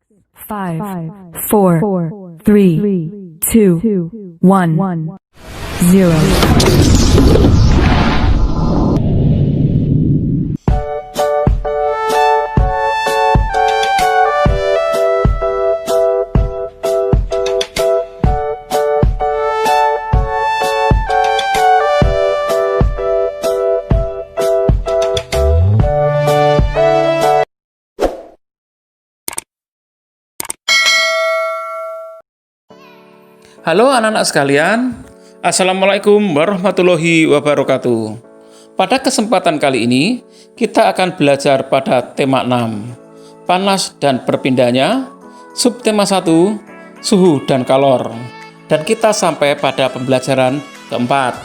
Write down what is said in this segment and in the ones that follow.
5, 4, 3, 2, 1, 0. Halo anak-anak sekalian, Assalamualaikum warahmatullahi wabarakatuh. Pada kesempatan kali ini, kita akan belajar pada tema 6, panas dan perpindahannya, subtema 1, suhu dan kalor. Dan kita sampai pada pembelajaran keempat.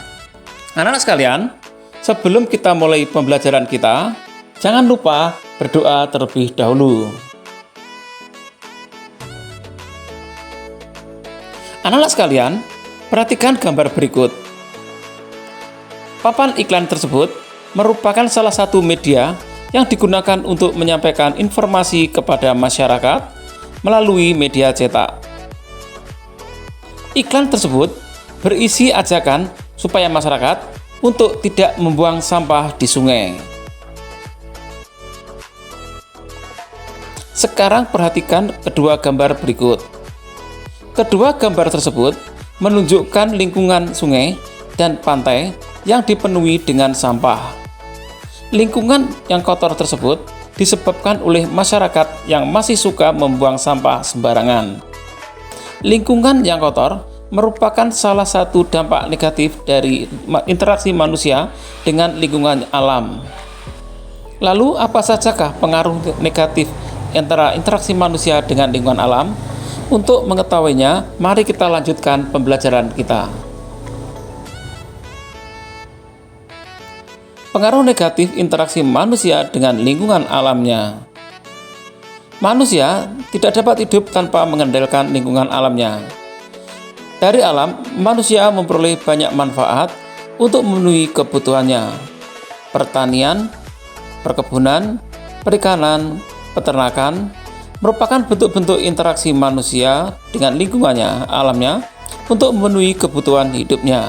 Anak-anak sekalian, sebelum kita mulai pembelajaran kita, jangan lupa berdoa terlebih dahulu. Anak-anak sekalian, perhatikan gambar berikut. Papan iklan tersebut merupakan salah satu media yang digunakan untuk menyampaikan informasi kepada masyarakat melalui media cetak. Iklan tersebut berisi ajakan supaya masyarakat untuk tidak membuang sampah di sungai. Sekarang perhatikan kedua gambar berikut. Kedua gambar tersebut menunjukkan lingkungan sungai dan pantai yang dipenuhi dengan sampah. Lingkungan yang kotor tersebut disebabkan oleh masyarakat yang masih suka membuang sampah sembarangan. Lingkungan yang kotor merupakan salah satu dampak negatif dari interaksi manusia dengan lingkungan alam. Lalu apa sajakah pengaruh negatif antara interaksi manusia dengan lingkungan alam? Untuk mengetahuinya, mari kita lanjutkan pembelajaran kita. Pengaruh negatif interaksi manusia dengan lingkungan alamnya. Manusia tidak dapat hidup tanpa mengandalkan lingkungan alamnya. Dari alam, manusia memperoleh banyak manfaat untuk memenuhi kebutuhannya. Pertanian, perkebunan, perikanan, peternakan, merupakan bentuk-bentuk interaksi manusia dengan lingkungannya, alamnya, untuk memenuhi kebutuhan hidupnya.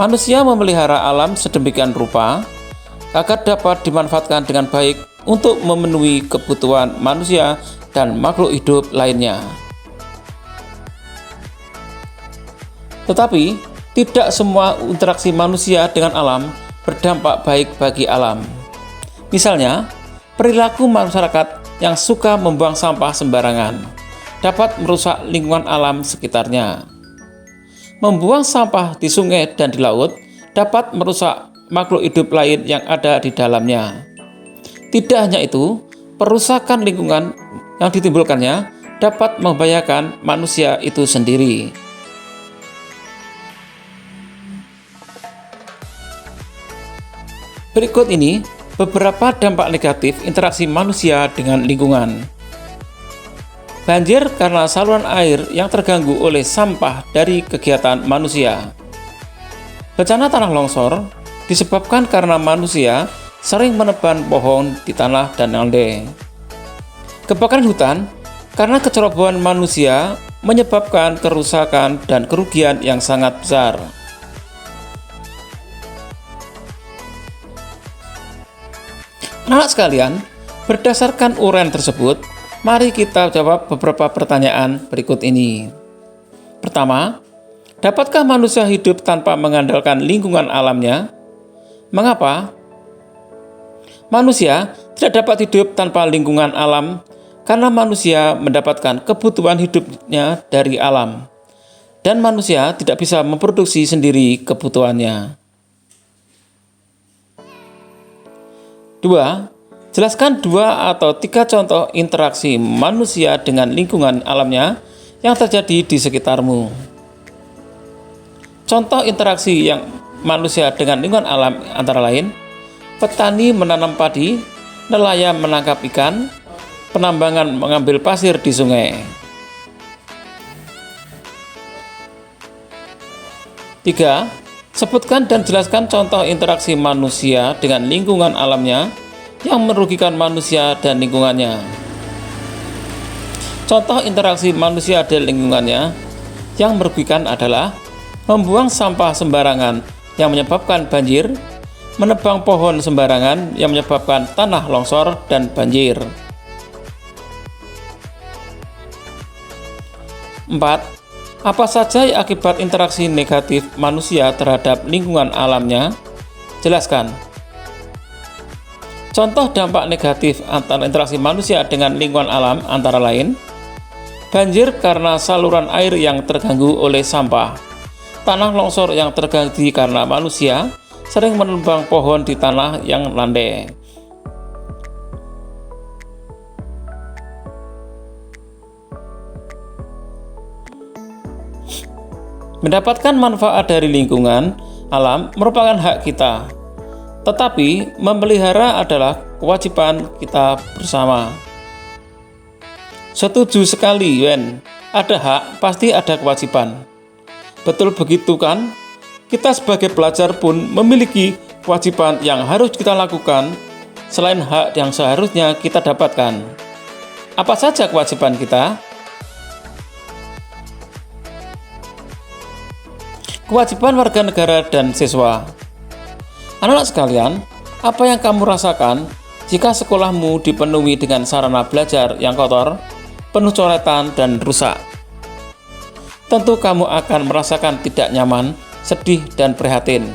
Manusia memelihara alam sedemikian rupa agar dapat dimanfaatkan dengan baik untuk memenuhi kebutuhan manusia dan makhluk hidup lainnya. Tetapi, tidak semua interaksi manusia dengan alam berdampak baik bagi alam. Misalnya, perilaku masyarakat yang suka membuang sampah sembarangan dapat merusak lingkungan alam sekitarnya. Membuang sampah di sungai dan di laut dapat merusak makhluk hidup lain yang ada di dalamnya. Tidak hanya itu, perusakan lingkungan yang ditimbulkannya dapat membahayakan manusia itu sendiri. Berikut ini beberapa dampak negatif interaksi manusia dengan lingkungan. Banjir karena saluran air yang terganggu oleh sampah dari kegiatan manusia. Bencana tanah longsor disebabkan karena manusia sering meneban pohon di tanah dan lande. Kebakaran hutan karena kecerobohan manusia menyebabkan kerusakan dan kerugian yang sangat besar. Anak sekalian, berdasarkan uraian tersebut, mari kita jawab beberapa pertanyaan berikut ini. Pertama, dapatkah manusia hidup tanpa mengandalkan lingkungan alamnya? Mengapa? Manusia tidak dapat hidup tanpa lingkungan alam karena manusia mendapatkan kebutuhan hidupnya dari alam, dan manusia tidak bisa memproduksi sendiri kebutuhannya. 2. Jelaskan 2 atau 3 contoh interaksi manusia dengan lingkungan alamnya yang terjadi di sekitarmu. Contoh interaksi yang manusia dengan lingkungan alam antara lain: petani menanam padi, nelayan menangkap ikan, penambangan mengambil pasir di sungai. 3. Sebutkan dan jelaskan contoh interaksi manusia dengan lingkungan alamnya yang merugikan manusia dan lingkungannya. Contoh interaksi manusia dan lingkungannya yang merugikan adalah membuang sampah sembarangan yang menyebabkan banjir, menebang pohon sembarangan yang menyebabkan tanah longsor dan banjir. 4. Apa saja akibat interaksi negatif manusia terhadap lingkungan alamnya? Jelaskan. Contoh dampak negatif antara interaksi manusia dengan lingkungan alam antara lain: banjir karena saluran air yang terganggu oleh sampah, tanah longsor yang terjadi karena manusia sering menebang pohon di tanah yang landai. Mendapatkan manfaat dari lingkungan alam merupakan hak kita, tetapi memelihara adalah kewajiban kita bersama. Setuju sekali, Wen. Ada hak, pasti ada kewajiban. Betul begitu kan? Kita sebagai pelajar pun memiliki kewajiban yang harus kita lakukan selain hak yang seharusnya kita dapatkan. Apa saja kewajiban kita? Kewajiban warga negara dan siswa. Anak-anak sekalian, apa yang kamu rasakan jika sekolahmu dipenuhi dengan sarana belajar yang kotor, penuh coretan, dan rusak? Tentu kamu akan merasakan tidak nyaman, sedih, dan prihatin,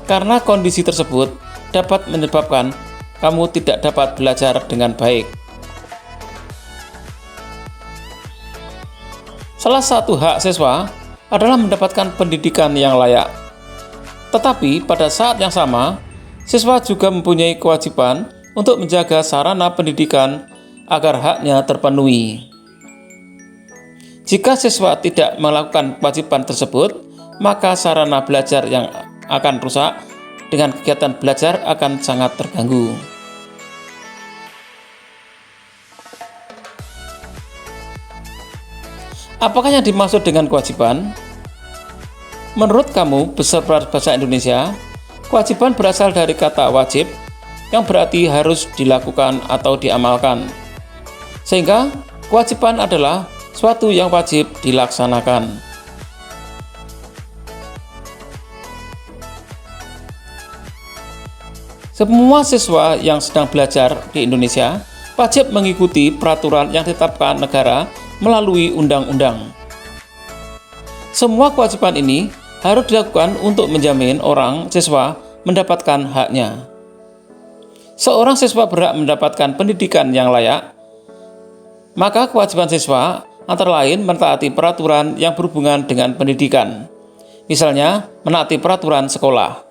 karena kondisi tersebut dapat menyebabkan kamu tidak dapat belajar dengan baik. Salah satu hak siswa adalah mendapatkan pendidikan yang layak. Tetapi pada saat yang sama, siswa juga mempunyai kewajiban untuk menjaga sarana pendidikan agar haknya terpenuhi. Jika siswa tidak melakukan kewajiban tersebut, maka sarana belajar yang akan rusak dengan kegiatan belajar akan sangat terganggu. Apakah yang dimaksud dengan kewajiban? Menurut kamu, peserta bahasa Indonesia, kewajiban berasal dari kata wajib, yang berarti harus dilakukan atau diamalkan. Sehingga, kewajiban adalah suatu yang wajib dilaksanakan. Semua siswa yang sedang belajar di Indonesia wajib mengikuti peraturan yang ditetapkan negara melalui undang-undang. Semua kewajiban ini harus dilakukan untuk menjamin orang siswa mendapatkan haknya. Seorang siswa berhak mendapatkan pendidikan yang layak, maka kewajiban siswa antara lain mentaati peraturan yang berhubungan dengan pendidikan. Misalnya, menaati peraturan sekolah.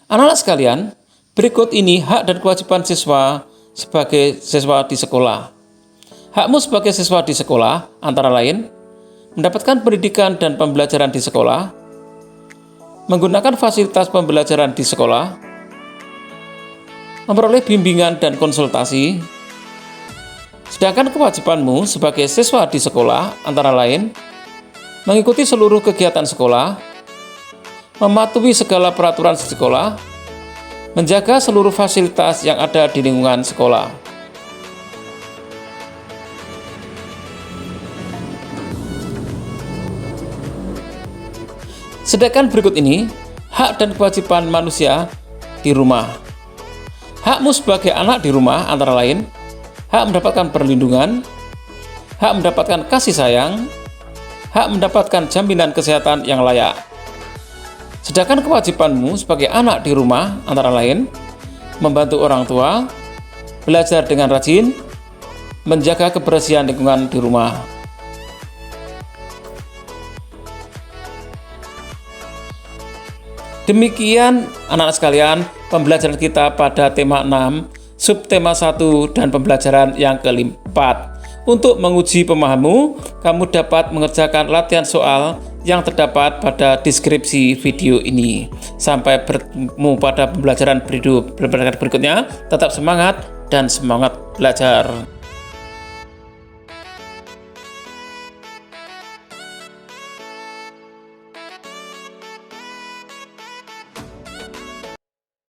Anak-anak sekalian, berikut ini hak dan kewajiban siswa sebagai siswa di sekolah. Hakmu sebagai siswa di sekolah antara lain mendapatkan pendidikan dan pembelajaran di sekolah, menggunakan fasilitas pembelajaran di sekolah, memperoleh bimbingan dan konsultasi. Sedangkan kewajibanmu sebagai siswa di sekolah antara lain mengikuti seluruh kegiatan sekolah, mematuhi segala peraturan sekolah, menjaga seluruh fasilitas yang ada di lingkungan sekolah. Sedangkan berikut ini hak dan kewajiban manusia di rumah. Hakmu sebagai anak di rumah antara lain hak mendapatkan perlindungan, hak mendapatkan kasih sayang, hak mendapatkan jaminan kesehatan yang layak. Sedangkan kewajibanmu sebagai anak di rumah antara lain membantu orang tua, belajar dengan rajin, menjaga kebersihan lingkungan di rumah. Demikian anak-anak sekalian pembelajaran kita pada tema 6, subtema 1 dan pembelajaran yang keempat. Untuk menguji pemahamanmu, kamu dapat mengerjakan latihan soal yang terdapat pada deskripsi video ini. Sampai bertemu pada pembelajaran berikutnya. Tetap semangat dan semangat belajar.